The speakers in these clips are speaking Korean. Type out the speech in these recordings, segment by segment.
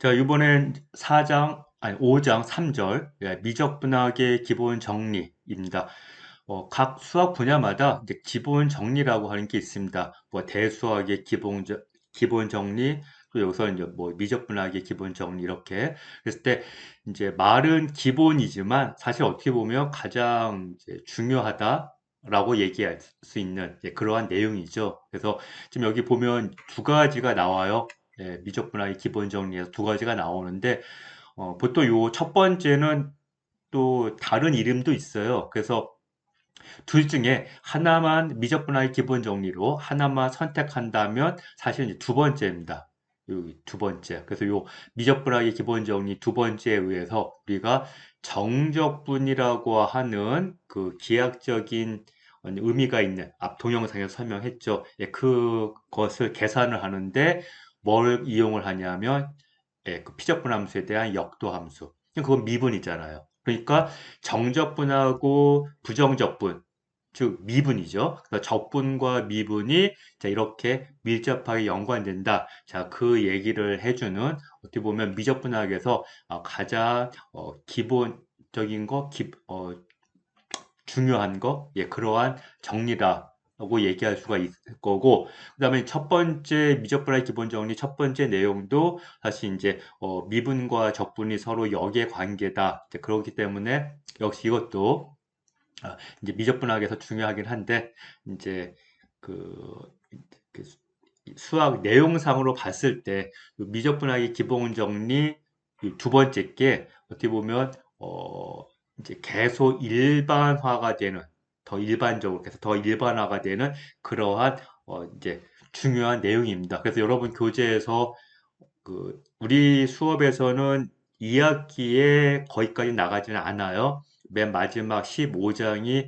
자, 이번엔 4장, 아니 5장 3절 미적분학의 기본 정리입니다. 각 수학 분야마다 이제 기본 정리라고 하는 게 있습니다. 뭐 대수학의 기본 정리, 또 여기서 이제 뭐 미적분학의 기본 정리 이렇게 그랬을 때 이제 말은 기본이지만 사실 어떻게 보면 가장 이제 중요하다라고 얘기할 수 있는 그러한 내용이죠. 그래서 지금 여기 보면 두 가지가 나와요. 미적분학의 기본 정리에서 두 가지가 나오는데 보통 요 첫 번째는 또 다른 이름도 있어요. 그래서 둘 중에 하나만 미적분학의 기본 정리로 하나만 선택한다면 사실 이제 두 번째입니다. 요 두 번째. 그래서 요 미적분학의 기본 정리 두 번째에 의해서 우리가 정적분이라고 하는 그 기하학적인 의미가 있는 앞 동영상에서 설명했죠. 그것을 계산을 하는데 뭘 이용을 하냐면 그 피적분 함수에 대한 역도 함수. 그건 미분이잖아요. 그러니까 정적분하고 부정적분, 즉 미분이죠. 그래서 적분과 미분이 자, 이렇게 밀접하게 연관된다. 자, 그 얘기를 해주는 어떻게 보면 미적분학에서 가장 기본적인 거, 중요한 거, 그러한 정리라고 얘기할 수가 있을 거고, 그 다음에 첫 번째 미적분학의 기본 정리 첫 번째 내용도 사실 이제 미분과 적분이 서로 역의 관계다. 이제 그렇기 때문에 역시 이것도 이제 미적분학에서 중요하긴 한데 이제 그, 그 수학 내용상으로 봤을 때 미적분학의 기본 정리 두 번째 게 어떻게 보면 이제 계속 일반화가 되는 더 일반적으로 그래서 더 일반화가 되는 그러한 이제 중요한 내용입니다. 그래서 여러분 교재에서 우리 수업에서는 2학기에 거기까지 나가지는 않아요. 맨 마지막 15장이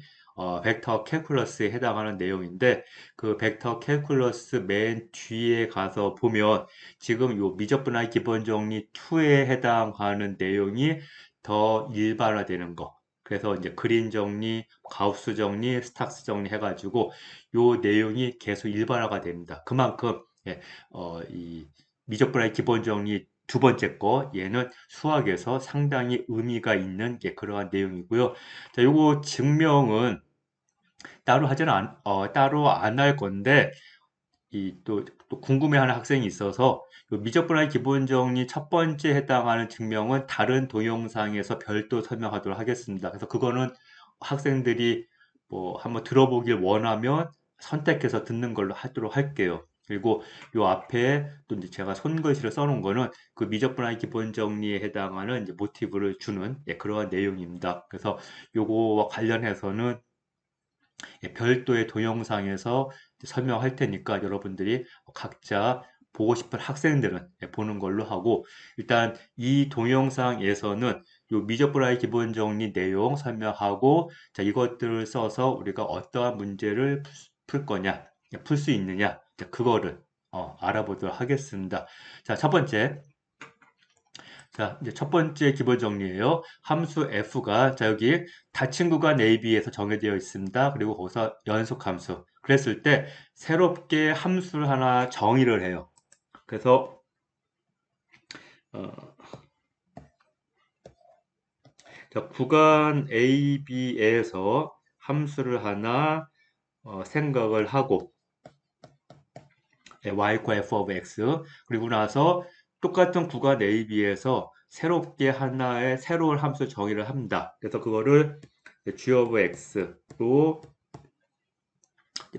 벡터 캘큘러스에 해당하는 내용인데 그 벡터 캘큘러스 맨 뒤에 가서 보면 지금 요 미적분학의 기본 정리 2에 해당하는 내용이 더 일반화되는 거. 그래서 이제 그린 정리, 가우스 정리, 스탁스 정리 해가지고 요 내용이 계속 일반화가 됩니다. 그만큼 이 미적분학의 기본 정리 두 번째 거, 얘는 수학에서 상당히 의미가 있는 그러한 내용이고요. 자, 요거 증명은 따로 안 할 건데, 또 궁금해하는 학생이 있어서 요 미적분학의 기본 정리 첫 번째 해당하는 증명은 다른 동영상에서 별도 설명하도록 하겠습니다. 그래서 그거는 학생들이 뭐 한번 들어보길 원하면 선택해서 듣는 걸로 하도록 할게요. 그리고 요 앞에 또 이제 제가 손글씨를 써놓은 거는 그 미적분학의 기본 정리에 해당하는 이제 모티브를 주는 그러한 내용입니다. 그래서 요거와 관련해서는 별도의 동영상에서 설명할 테니까 여러분들이 각자 보고 싶은 학생들은 보는 걸로 하고 일단 이 동영상에서는 요 미적분학의 기본 정리 내용 설명하고 자 이것들을 써서 우리가 어떠한 문제를 풀 거냐 풀 수 있느냐 자, 그거를 알아보도록 하겠습니다. 자, 첫 번째 자, 이제 첫 번째 기본 정리예요. 함수 f가 자 여기 닫힌 구간 AB에서 정해되어 있습니다. 그리고 거기서 연속 함수. 그랬을 때 새롭게 함수를 하나 정의를 해요. 그래서 어, 자, 구간 AB에서 함수를 하나 생각을 하고 y과 f of x 그리고 나서 똑같은 구간 AB에서 새롭게 하나의 새로운 함수 정의를 합니다. 그래서 그거를 g of x로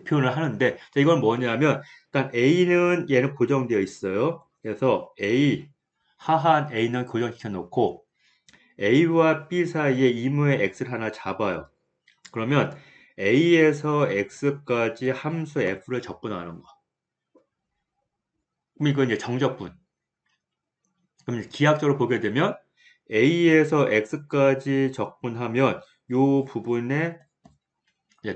표현을 하는데 자, 이건 뭐냐면 일단 A는 얘는 고정되어 있어요. 그래서 하한 A는 고정시켜 놓고 A와 B 사이에 이무의 X를 하나 잡아요. 그러면 A에서 X까지 함수 F를 적분하는 거. 그럼 이건 이제 정적분. 그럼 이제 기하학적으로 보게 되면 A에서 X까지 적분하면 요 부분의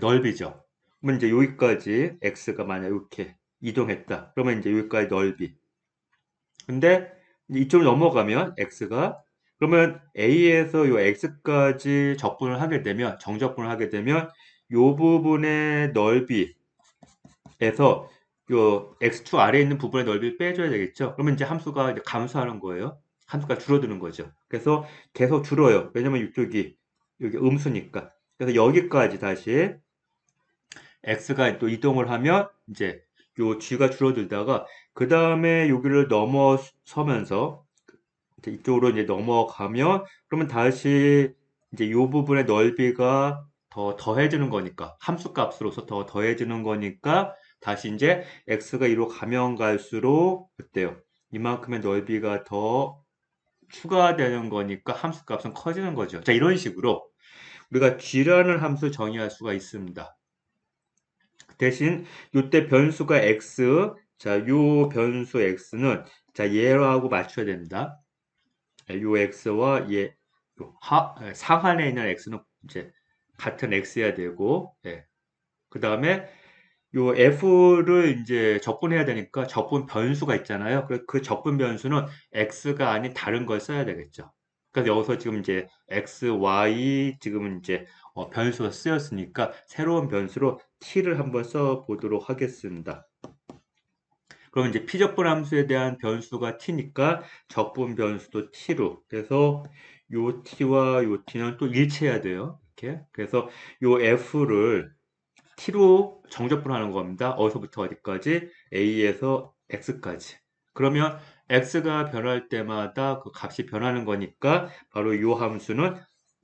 넓이죠. 그러면 이제 여기까지 X가 만약 이렇게 이동했다. 그러면 이제 여기까지 넓이. 근데 이쪽으로 넘어가면 X가 그러면 A에서 요 X까지 적분을 하게 되면 정적분을 하게 되면 요 부분의 넓이에서 요 X2 아래에 있는 부분의 넓이를 빼줘야 되겠죠. 그러면 이제 함수가 이제 감소하는 거예요. 함수가 줄어드는 거죠. 그래서 계속 줄어요. 왜냐면 이쪽이 여기 음수니까. 그래서 여기까지 다시 x가 또 이동을 하면 이제 요 g가 줄어들다가 그 다음에 여기를 넘어서면서 이제 이쪽으로 이제 넘어가면 그러면 다시 이제 요 부분의 넓이가 더 더해지는 거니까 함수 값으로서 더 더해지는 거니까 다시 이제 x가 이로 가면 갈수록 어때요? 이만큼의 넓이가 더 추가되는 거니까 함수 값은 커지는 거죠. 자, 이런 식으로 우리가 g라는 함수 정의할 수가 있습니다. 대신 이때 변수가 x, 자, 요 변수 x는 자, 얘하고 맞춰야 됩니다. 요 x와 얘 상한에 있는 x는 이제 같은 x여야 되고, 예. 그 다음에 요 f를 이제 적분해야 되니까 적분 변수가 있잖아요. 그 적분 변수는 x가 아닌 다른 걸 써야 되겠죠. 그래서 여기서 지금 이제 x, y 지금은 이제 변수가 쓰였으니까 새로운 변수로 t를 한번 써 보도록 하겠습니다. 그럼 이제 피적분 함수에 대한 변수가 t니까 적분 변수도 t로. 그래서 요 t와 요 t는 또 일치해야 돼요. 이렇게. 그래서 요 f를 t로 정적분하는 겁니다. 어디서부터 어디까지? a에서 x까지. 그러면 x가 변할 때마다 그 값이 변하는 거니까 바로 요 함수는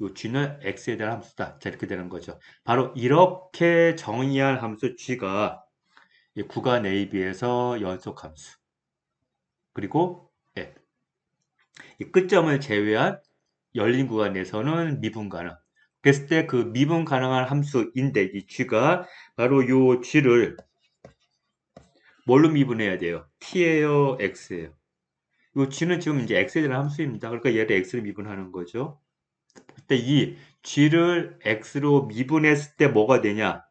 요 g는 x에 대한 함수다. 자, 이렇게 되는 거죠. 바로 이렇게 정의한 함수 g가 이 구간 AB에서 연속 함수. 그리고 예, 이 끝점을 제외한 열린 구간에서는 미분 가능. 그랬을 때 그 미분 가능한 함수인데 이 g가 바로 요 g를 뭘로 미분해야 돼요? t예요, x예요. 요 g는 지금 이제 x에 대한 함수입니다. 그러니까 얘를 x로 미분하는 거죠. 그때 이 g를 x로 미분했을 때 뭐가 되냐?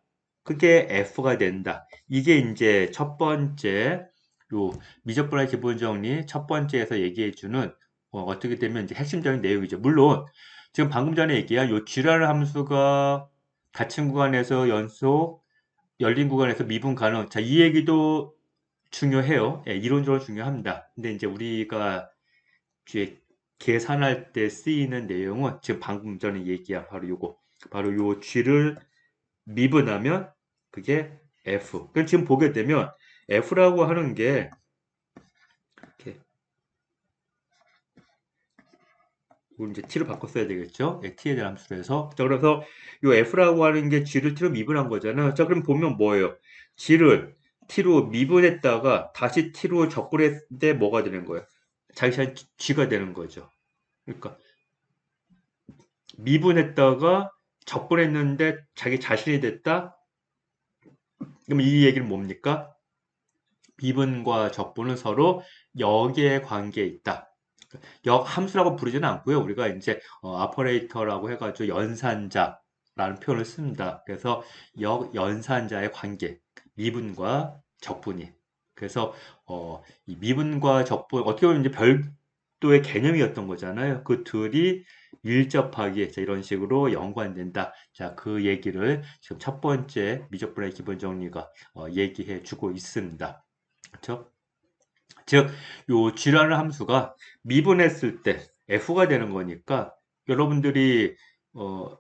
그게 f가 된다. 이게 이제 첫 번째 요 미적분할 기본 정리 첫 번째에서 얘기해주는 어떻게 되면 이제 핵심적인 내용이죠. 물론 지금 방금 전에 얘기한 요 g라는 함수가 닫힌 구간에서 연속 열린 구간에서 미분 가능. 자, 이 얘기도 중요해요. 예, 이론적으로 중요합니다. 근데 이제 우리가 뒤에 계산할 때 쓰이는 내용은 지금 방금 전에 얘기한 바로 요거. 바로 요 g를 미분하면 그게 f. 그럼 지금 보게 되면 f라고 하는 게 이렇게 이걸 이제 t로 바꿔 써야 되겠죠? 예, t에 대한 함수로 해서. 자, 그래서 요 f라고 하는 게 g를 t로 미분한 거잖아요. 자, 그럼 보면 뭐예요? g를 t로 미분했다가 다시 t로 적분했을 때 뭐가 되는 거예요? 자기 자신 g가 되는 거죠. 그러니까 미분했다가 적분했는데 자기 자신이 됐다? 그럼 이 얘기는 뭡니까? 미분과 적분은 서로 역의 관계에 있다. 역 함수라고 부르지는 않고요. 우리가 이제 아퍼레이터라고 해가지고 연산자라는 표현을 씁니다. 그래서 역 연산자의 관계, 미분과 적분이. 그래서 이 미분과 적분 어떻게 보면 이제 별도의 개념이었던 거잖아요. 그 둘이 밀접하게 자, 이런 식으로 연관된다. 자, 그 얘기를 지금 첫 번째 미적분의 기본 정리가 얘기해 주고 있습니다. 그렇죠? 즉, 요 g라는 함수가 미분했을 때 f가 되는 거니까 여러분들이 어,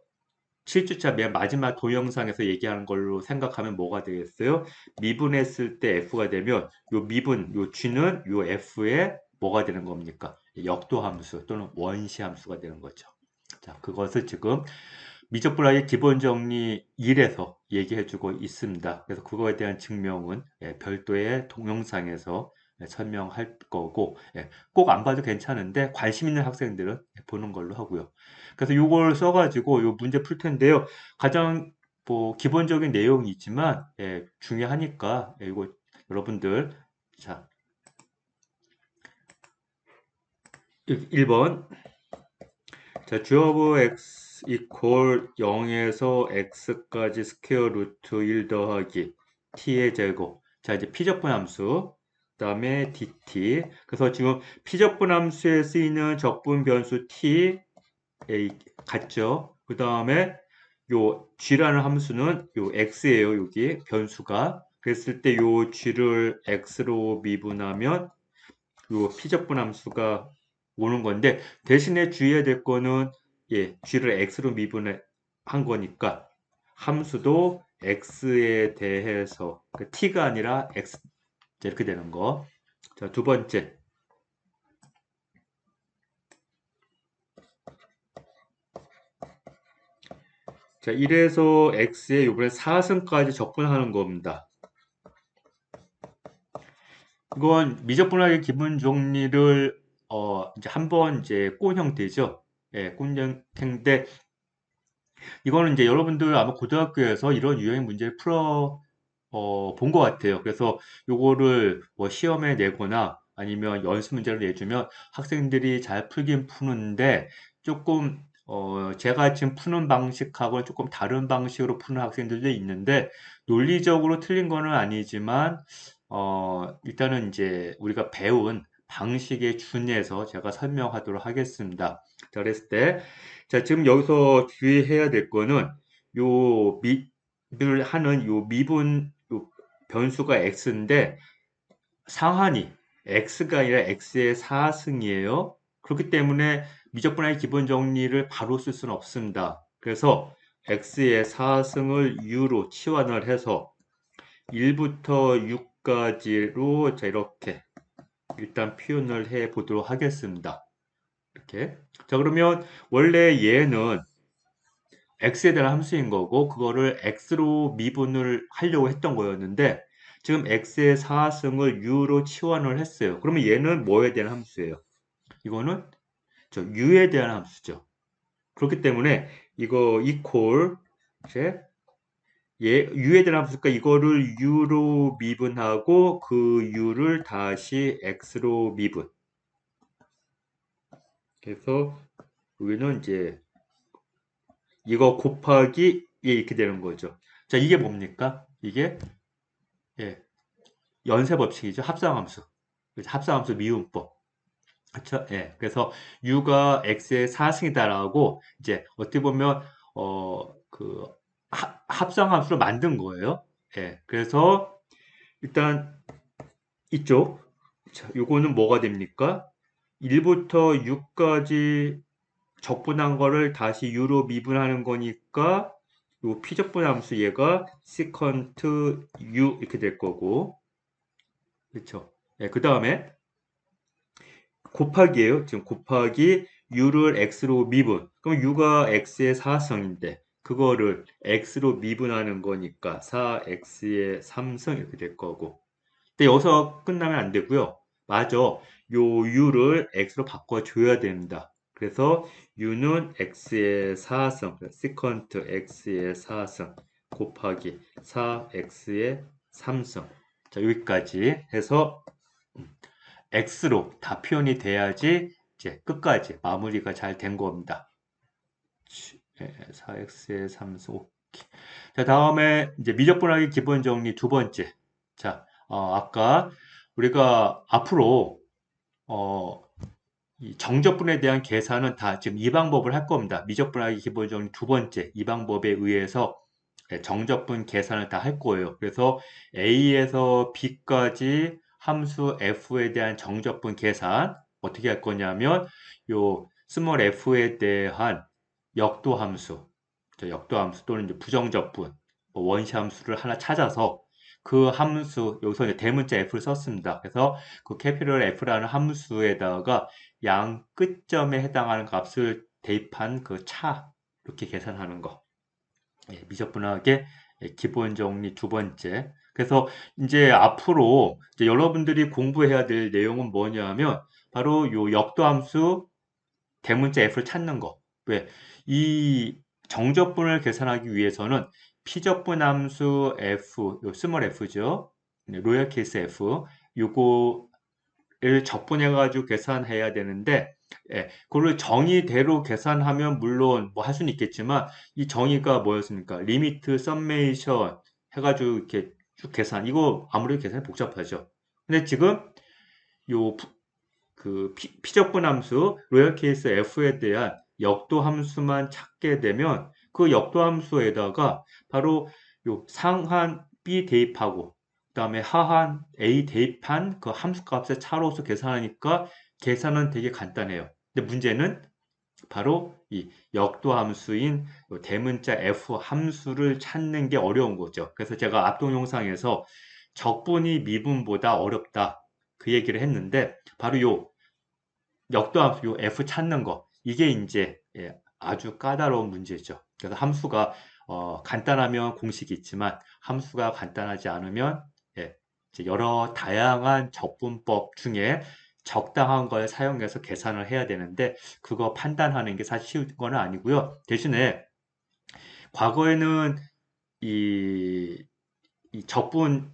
7주차 맨 마지막 동영상에서 얘기하는 걸로 생각하면 뭐가 되겠어요? 미분했을 때 f가 되면 요 미분, 요 g는 요 f의 뭐가 되는 겁니까? 역도 함수 또는 원시 함수가 되는 거죠. 자, 그것을 지금 미적분학의 기본 정리 1에서 얘기해주고 있습니다. 그래서 그거에 대한 증명은 별도의 동영상에서 설명할 거고 꼭 안 봐도 괜찮은데 관심 있는 학생들은 보는 걸로 하고요. 그래서 이걸 써가지고 이 문제 풀 텐데요. 가장 뭐 기본적인 내용이 있지만 중요하니까 이거 여러분들 자 1번 자, g of x 이퀄 0에서 x까지 스퀘어 루트 1 더하기 t의 제곱. 자, 이제 피적분 함수. 그다음에 dt. 그래서 지금 피적분 함수에 쓰이는 적분 변수 t 같죠? 그다음에 요 g라는 함수는 요 x예요. 여기 변수가. 그랬을 때 요 g를 x로 미분하면 요 피적분 함수가 오는 건데 대신에 주의해야 될 거는 g를 x로 미분한 거니까 함수도 x에 대해서 t가 아니라 x 이렇게 되는 거. 자, 두 번째. 자, 1에서 x에 이번에 4승까지 적분하는 겁니다. 이건 미적분학의 기본 정리를 이제 한번 이제 꼰 형태죠. 꼰 형태인데 이거는 이제 여러분들 아마 고등학교에서 이런 유형의 문제를 풀어 본 것 같아요. 그래서 요거를 뭐 시험에 내거나 아니면 연습 문제를 내주면 학생들이 잘 풀긴 푸는데 조금 제가 지금 푸는 방식하고는 조금 다른 방식으로 푸는 학생들도 있는데 논리적으로 틀린 거는 아니지만 일단은 이제 우리가 배운 방식에 준해서 제가 설명하도록 하겠습니다. 자, 그랬을 때, 자, 지금 여기서 주의해야 될 거는 요 를 하는 요 미분 요 변수가 x인데 상한이 x가 아니라 x의 4승이에요. 그렇기 때문에 미적분학의 기본 정리를 바로 쓸 수는 없습니다. 그래서 x의 4승을 u로 치환을 해서 1부터 6까지로 자 이렇게 일단 표현을 해 보도록 하겠습니다. 이렇게. 자, 그러면 원래 얘는 x에 대한 함수인 거고 그거를 x로 미분을 하려고 했던 거였는데 지금 x의 4승을 u로 치환을 했어요. 그러면 얘는 뭐에 대한 함수예요? 이거는 저 u에 대한 함수죠. 그렇기 때문에 이거 이퀄 이제 u에 대한 함수니까 이거를 u로 미분하고 그 u를 다시 x로 미분. 그래서 여기는 이제 이거 곱하기 이렇게 되는 거죠. 자, 이게 뭡니까? 이게 예, 연쇄 법칙이죠. 합성함수. 합성함수 미분법. 그렇죠? 예. 그래서 u가 x의 4승이다라고 이제 어떻게 보면 그 합성함수를 만든 거예요. 예. 그래서 일단 이쪽 자, 요거는 뭐가 됩니까? 1부터 6까지 적분한 거를 다시 u로 미분하는 거니까 요 피적분함수 얘가 secant u 이렇게 될 거고 그렇죠? 예, 그 다음에 곱하기예요. 지금 곱하기 u를 x로 미분. 그럼 u가 x의 4승인데 그거를 x로 미분하는 거니까 4x의 3승 이렇게 될 거고. 근데 여기서 끝나면 안 되고요. 맞아. 요 u를 x로 바꿔줘야 됩니다. 그래서 u는 x의 4승, secant x의 4승 곱하기 4x의 3승. 자, 여기까지 해서 X로 다 표현이 돼야지 이제 끝까지 마무리가 잘 된 겁니다. 4x의 3수 오케이. 자, 다음에 이제 미적분학의 기본 정리 두 번째. 자, 아까 우리가 앞으로 이 정적분에 대한 계산은 다 지금 이 방법을 할 겁니다. 미적분학의 기본 정리 두 번째 이 방법에 의해서 정적분 계산을 다 할 거예요. 그래서 A에서 B까지 함수 F에 대한 정적분 계산 어떻게 할 거냐면 요 스몰 f에 대한 역도 함수, 역도 함수 또는 이제 부정적분, 원시 함수를 하나 찾아서 그 함수 여기서 이제 대문자 f를 썼습니다. 그래서 그 캐피럴 F라는 함수에다가 양 끝점에 해당하는 값을 대입한 그 차 이렇게 계산하는 거. 미적분학의 기본 정리 두 번째. 그래서 이제 앞으로 이제 여러분들이 공부해야 될 내용은 뭐냐면 바로 요 역도함수 대문자 f를 찾는 거. 왜? 이 정적분을 계산하기 위해서는 피적분함수 f, 요 스몰 f죠. 로열 케이스 f. 요거를 적분해가지고 계산해야 되는데 그걸 정의대로 계산하면 물론 뭐 할 수는 있겠지만 이 정의가 뭐였습니까? 리미트, 썸메이션 해가지고 이렇게 쭉 계산. 이거 아무래도 계산이 복잡하죠. 근데 지금 요 그 피적분 함수 로열 케이스 f에 대한 역도 함수만 찾게 되면 그 역도 함수에다가 바로 요 상한 b 대입하고 그다음에 하한 a 대입한 그 함수 값의 차로서 계산하니까 계산은 되게 간단해요. 근데 문제는 바로 이 역도 함수인 요 대문자 f 함수를 찾는 게 어려운 거죠. 그래서 제가 앞동 영상에서 적분이 미분보다 어렵다 그 얘기를 했는데 바로 요 역도 함수 요 f 찾는 거 이게 이제 아주 까다로운 문제죠. 그래서 함수가 간단하면 공식이 있지만 함수가 간단하지 않으면 이제 여러 다양한 적분법 중에 적당한 걸 사용해서 계산을 해야 되는데 그거 판단하는 게 사실 쉬운 건 아니고요. 대신에 과거에는 이, 이 적분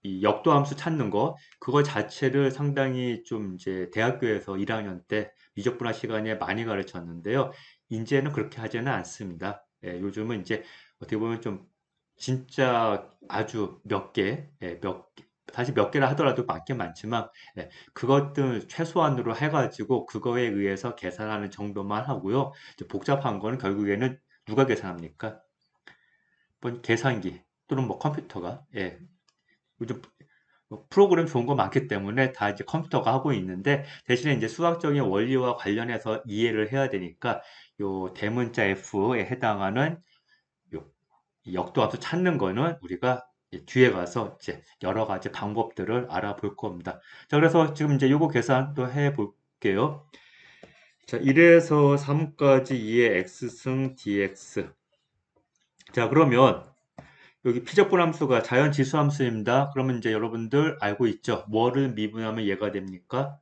이 역도함수 찾는 거 그거 자체를 상당히 좀 이제 대학교에서 1학년 때 미적분학 시간에 많이 가르쳤는데요. 이제는 그렇게 하지는 않습니다. 요즘은 이제 어떻게 보면 좀 진짜 아주 몇 개, 사실 몇 개라 하더라도 많긴 많지만 그것들 최소한으로 해가지고 그거에 의해서 계산하는 정도만 하고요. 이제 복잡한 거는 결국에는 누가 계산합니까? 뭐 계산기 또는 뭐 컴퓨터가 요즘 뭐 프로그램 좋은 거 많기 때문에 다 이제 컴퓨터가 하고 있는데 대신에 이제 수학적인 원리와 관련해서 이해를 해야 되니까 요 대문자 F에 해당하는 요 역도함수 찾는 거는 우리가 뒤에 가서 이제 여러 가지 방법들을 알아볼 겁니다. 자, 그래서 지금 이제 요거 계산 또 해 볼게요. 자, 1에서 3까지 2의 x승 dx. 자, 그러면 여기 피적분 함수가 자연 지수 함수입니다. 그러면 이제 여러분들 알고 있죠? 뭐를 미분하면 얘가 됩니까?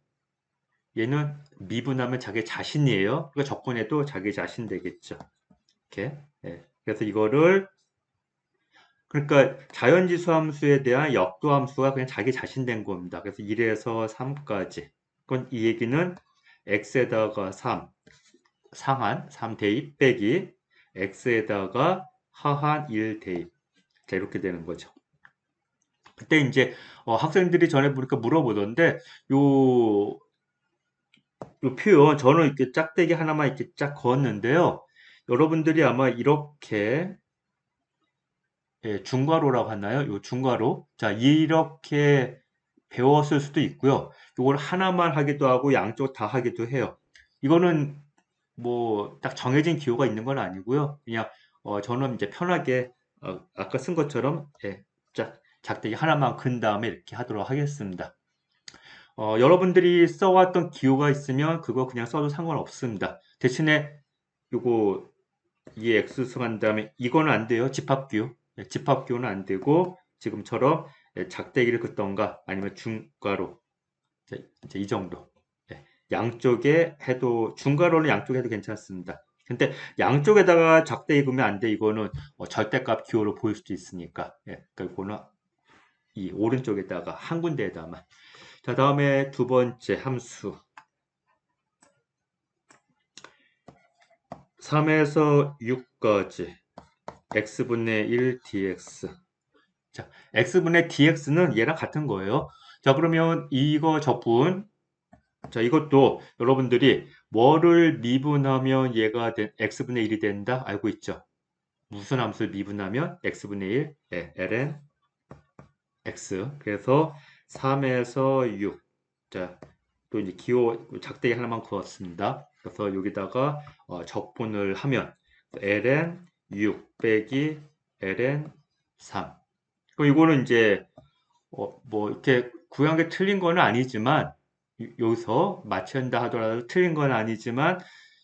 얘는 미분하면 자기 자신이에요. 그러니까 적분해도 자기 자신 되겠죠. 이렇게. 그래서 이거를 그러니까 자연지수 함수에 대한 역도 함수가 그냥 자기 자신 된 겁니다. 그래서 1에서 3까지. 그건 이 얘기는 x에다가 3, 상한 3 대입 빼기 x에다가 하한 1 대입. 자, 이렇게 되는 거죠. 그때 이제 학생들이 전에 보니까 물어보던데 요, 요 표현 저는 이렇게 짝대기 하나만 이렇게 쫙 그었는데요. 여러분들이 아마 이렇게 중괄호라고 하나요? 요 중괄호. 자, 이렇게 배웠을 수도 있고요. 이걸 하나만 하기도 하고 양쪽 다 하기도 해요. 이거는 뭐 딱 정해진 기호가 있는 건 아니고요. 그냥 저는 이제 편하게 아까 쓴 것처럼 작대기 하나만 근 다음에 이렇게 하도록 하겠습니다. 여러분들이 써왔던 기호가 있으면 그거 그냥 써도 상관없습니다. 대신에 요거 이 x승 한 다음에 이거는 안 돼요. 집합기호. 집합기호는 안 되고 지금처럼 작대기를 긋던가 아니면 중괄호 이제 이 정도. 양쪽에 해도 중괄호는 양쪽에 해도 괜찮습니다. 근데 양쪽에다가 작대기 그으면 안 돼. 이거는 절대값 기호로 보일 수도 있으니까. 그러니까 이거는 이 오른쪽에다가 한 군데에다만. 자, 다음에 두 번째 함수. 3에서 6까지 x분의 1 dx. 자, x분의 dx는 얘랑 같은 거예요. 자, 그러면 이거 적분. 자, 이것도 여러분들이 뭐를 미분하면 얘가 x분의 1이 된다? 알고 있죠? 무슨 함수를 미분하면 x분의 1, ln x. 그래서 3에서 6. 자, 또 이제 기호 작대기 하나만 그었습니다. 그래서 여기다가 적분을 하면 ln 6 빼기 ln 3. 그럼 이거는 이제 뭐 이렇게 구한 게 틀린 건 아니지만 여기서 맞춘다 하더라도 틀린 건 아니지만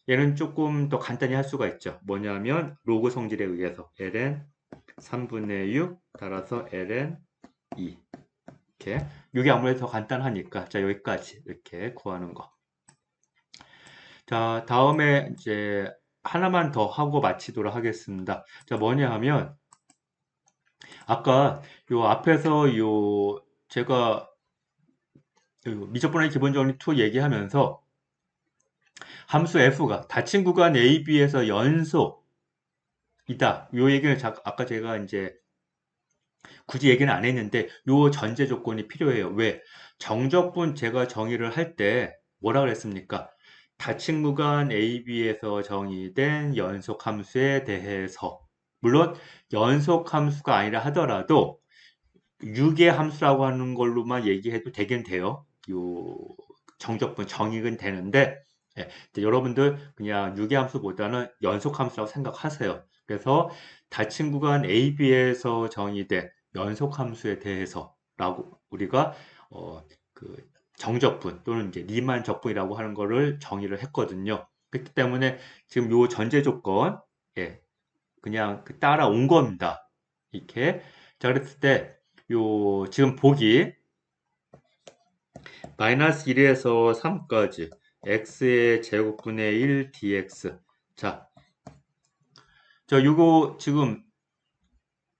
얘는 조금 더 간단히 할 수가 있죠. 뭐냐면 로그 성질에 의해서 ln 3분의 6 따라서 ln 2 이렇게 이게 아무래도 더 간단하니까 자 여기까지 이렇게 구하는 거. 자 다음에 이제 하나만 더 하고 마치도록 하겠습니다. 자 뭐냐 하면 아까 요 앞에서 요 제가 미적분의 기본 정리 2 얘기하면서 함수 f가 닫힌 구간 a, b에서 연속이다. 요 얘기는 아까 제가 이제 굳이 얘기는 안 했는데 요 전제 조건이 필요해요. 왜? 정적분 제가 정의를 할 때 뭐라 그랬습니까? 닫힌 구간 a, b에서 정의된 연속 함수에 대해서 물론 연속 함수가 아니라 하더라도 유의 함수라고 하는 걸로만 얘기해도 되긴 돼요. 요 정적분 정의는 되는데 예, 이제 여러분들 그냥 유기함수보다는 연속함수라고 생각하세요. 그래서 닫힌 구간 AB에서 정의된 연속함수에 대해서라고 우리가 그 정적분 또는 이제 리만 적분이라고 하는 거를 정의를 했거든요. 그렇기 때문에 지금 요 전제 조건 예, 그냥 따라온 겁니다. 이렇게 자 그랬을 때 요 지금 보기 마이너스 1에서 3까지 x의 제곱분의 1 dx 자, 저 요거 지금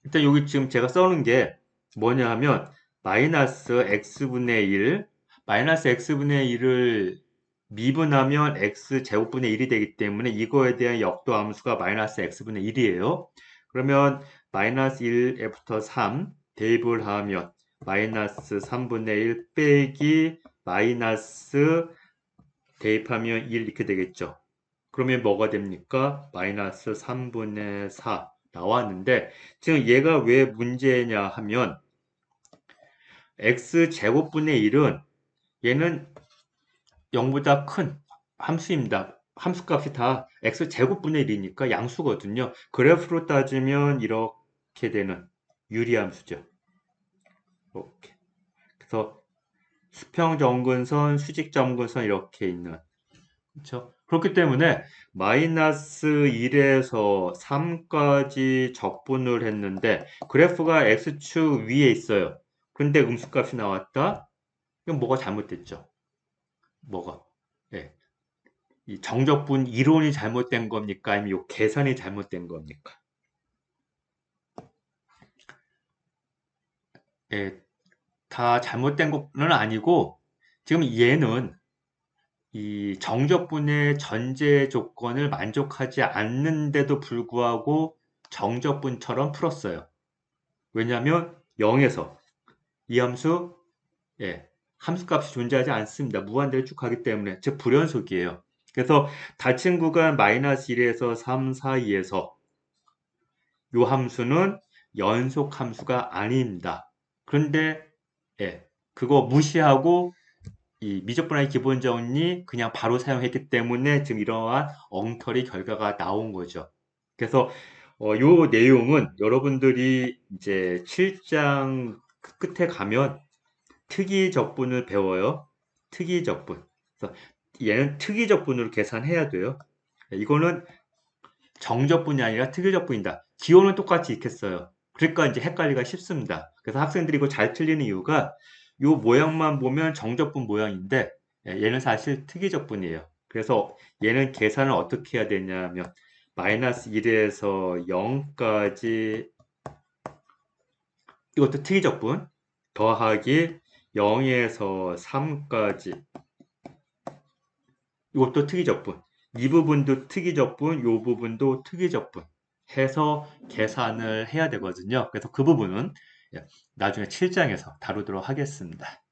일단 여기 지금 제가 써놓은 게 뭐냐 하면 마이너스 x분의 1 마이너스 x분의 1을 미분하면 x 제곱분의 1이 되기 때문에 이거에 대한 역도 함수가 마이너스 x분의 1이에요. 그러면 마이너스 1에부터 3 대입을 하면 마이너스 3분의 1 빼기 마이너스 대입하면 1 이렇게 되겠죠. 그러면 뭐가 됩니까? 마이너스 3분의 4 나왔는데 지금 얘가 왜 문제냐 하면 x제곱분의 1은 얘는 0보다 큰 함수입니다. 함수값이 다 x제곱분의 1이니까 양수거든요. 그래프로 따지면 이렇게 되는 유리함수죠. 이렇게. 그래서 수평점근선, 수직점근선 이렇게 있는 그렇죠? 그렇기 때문에 마이너스 1에서 3까지 적분을 했는데 그래프가 x축 위에 있어요. 근데 음수값이 나왔다? 이건 뭐가 잘못됐죠? 뭐가? 예. 이 정적분 이론이 잘못된 겁니까? 아니면 이 계산이 잘못된 겁니까? 예, 다 잘못된 거는 아니고 지금 얘는 이 정적분의 전제 조건을 만족하지 않는데도 불구하고 정적분처럼 풀었어요. 왜냐하면 0에서 이 함수 예, 함수값이 존재하지 않습니다. 무한대를 쭉 가기 때문에 즉 불연속이에요. 그래서 닫힌 구간 마이너스 1에서 3 사이에서 이 함수는 연속 함수가 아닙니다. 그런데 예, 그거 무시하고 이 미적분학의 기본 정리 그냥 바로 사용했기 때문에 지금 이러한 엉터리 결과가 나온 거죠. 그래서 요 내용은 여러분들이 이제 7장 끝에 가면 특이적분을 배워요. 특이적분. 그래서 얘는 특이적분으로 계산해야 돼요. 이거는 정적분이 아니라 특이적분이다. 기호는 똑같이 익혔어요. 그러니까 이제 헷갈리기가 쉽습니다. 그래서 학생들이 이거 잘 틀리는 이유가 요 모양만 보면 정적분 모양인데 얘는 사실 특이적분이에요. 그래서 얘는 계산을 어떻게 해야 되냐면 마이너스 1에서 0까지 이것도 특이적분 더하기 0에서 3까지 이것도 특이적분 이 부분도 특이적분 이 부분도 특이적분 해서 계산을 해야 되거든요. 그래서 그 부분은 나중에 7장에서 다루도록 하겠습니다.